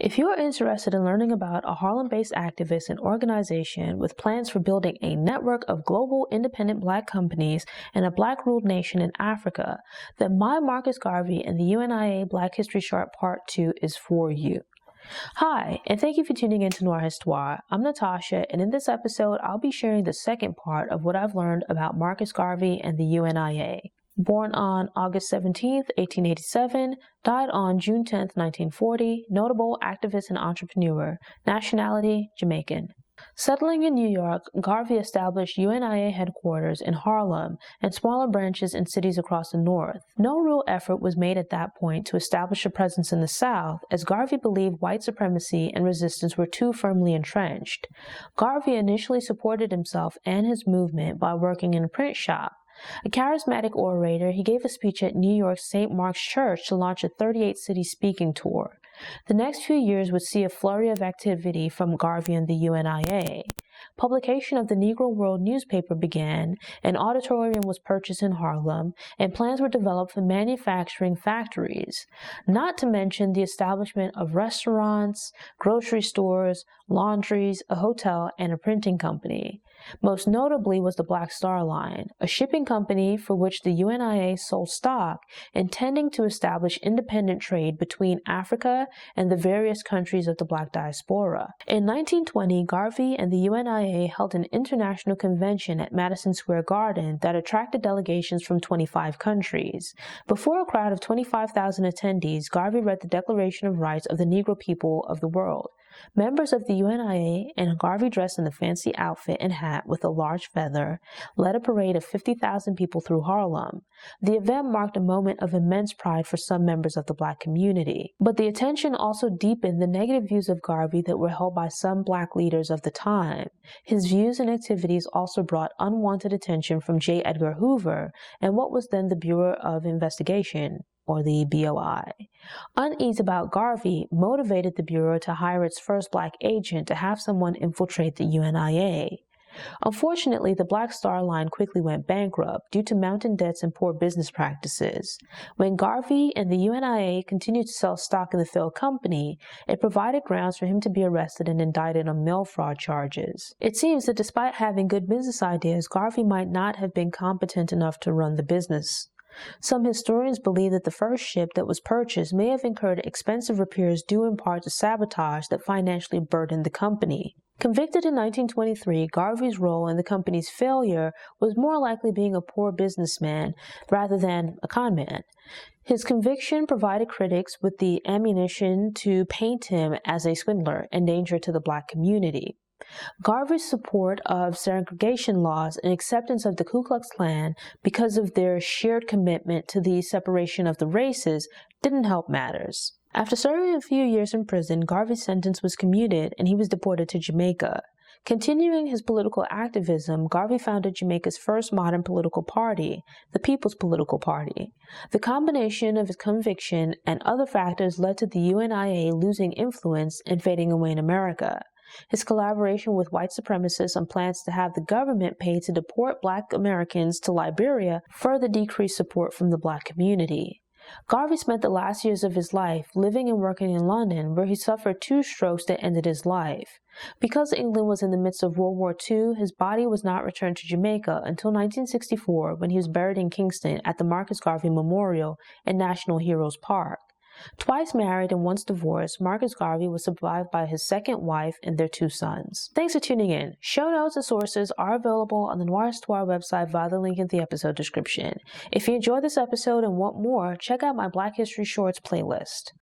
If you're interested in learning about a Harlem-based activist and organization with plans for building a network of global independent Black companies and a Black-ruled nation in Africa, then my Marcus Garvey and the UNIA Black History Chart Part 2 is for you. Hi, and thank you for tuning in to Noir Histoire. I'm Natasha, and in this episode, I'll be sharing the second part of what I've learned about Marcus Garvey and the UNIA. Born on August 17, 1887, died on June 10, 1940, notable activist and entrepreneur, nationality, Jamaican. Settling in New York, Garvey established UNIA headquarters in Harlem and smaller branches in cities across the North. No real effort was made at that point to establish a presence in the South, as Garvey believed white supremacy and resistance were too firmly entrenched. Garvey initially supported himself and his movement by working in a print shop. A charismatic orator, he gave a speech at New York's St. Mark's Church to launch a 38-city speaking tour. The next few years would see a flurry of activity from Garvey and the UNIA. Publication of the Negro World newspaper began, an auditorium was purchased in Harlem, and plans were developed for manufacturing factories, not to mention the establishment of restaurants, grocery stores, laundries, a hotel, and a printing company. Most notably was the Black Star Line, a shipping company for which the UNIA sold stock, intending to establish independent trade between Africa and the various countries of the Black diaspora. In 1920, Garvey and the UNIA held an international convention at Madison Square Garden that attracted delegations from 25 countries. Before a crowd of 25,000 attendees, Garvey read the Declaration of Rights of the Negro people of the world. Members of the UNIA, and Garvey dressed in a fancy outfit and hat with a large feather, led a parade of 50,000 people through Harlem. The event marked a moment of immense pride for some members of the Black community. But the attention also deepened the negative views of Garvey that were held by some Black leaders of the time. His views and activities also brought unwanted attention from J. Edgar Hoover and what was then the Bureau of Investigation, or the BOI. Unease about Garvey motivated the Bureau to hire its first Black agent to have someone infiltrate the UNIA. Unfortunately, the Black Star Line quickly went bankrupt due to mounting debts and poor business practices. When Garvey and the UNIA continued to sell stock in the failed company, it provided grounds for him to be arrested and indicted on mail fraud charges. It seems that despite having good business ideas, Garvey might not have been competent enough to run the business. Some historians believe that the first ship that was purchased may have incurred expensive repairs due in part to sabotage that financially burdened the company. Convicted in 1923, Garvey's role in the company's failure was more likely being a poor businessman rather than a con man. His conviction provided critics with the ammunition to paint him as a swindler and danger to the Black community. Garvey's support of segregation laws and acceptance of the Ku Klux Klan because of their shared commitment to the separation of the races didn't help matters. After serving a few years in prison, Garvey's sentence was commuted and he was deported to Jamaica. Continuing his political activism, Garvey founded Jamaica's first modern political party, the People's Political Party. The combination of his conviction and other factors led to the UNIA losing influence and fading away in America. His collaboration with white supremacists on plans to have the government pay to deport Black Americans to Liberia further decreased support from the Black community. Garvey spent the last years of his life living and working in London, where he suffered 2 strokes that ended his life. Because England was in the midst of World War II, his body was not returned to Jamaica until 1964, when he was buried in Kingston at the Marcus Garvey Memorial in National Heroes Park. Twice married and once divorced, Marcus Garvey was survived by his second wife and their 2 sons. Thanks for tuning in. Show notes and sources are available on the Noir Histoire website via the link in the episode description. If you enjoyed this episode and want more, check out my Black History Shorts playlist.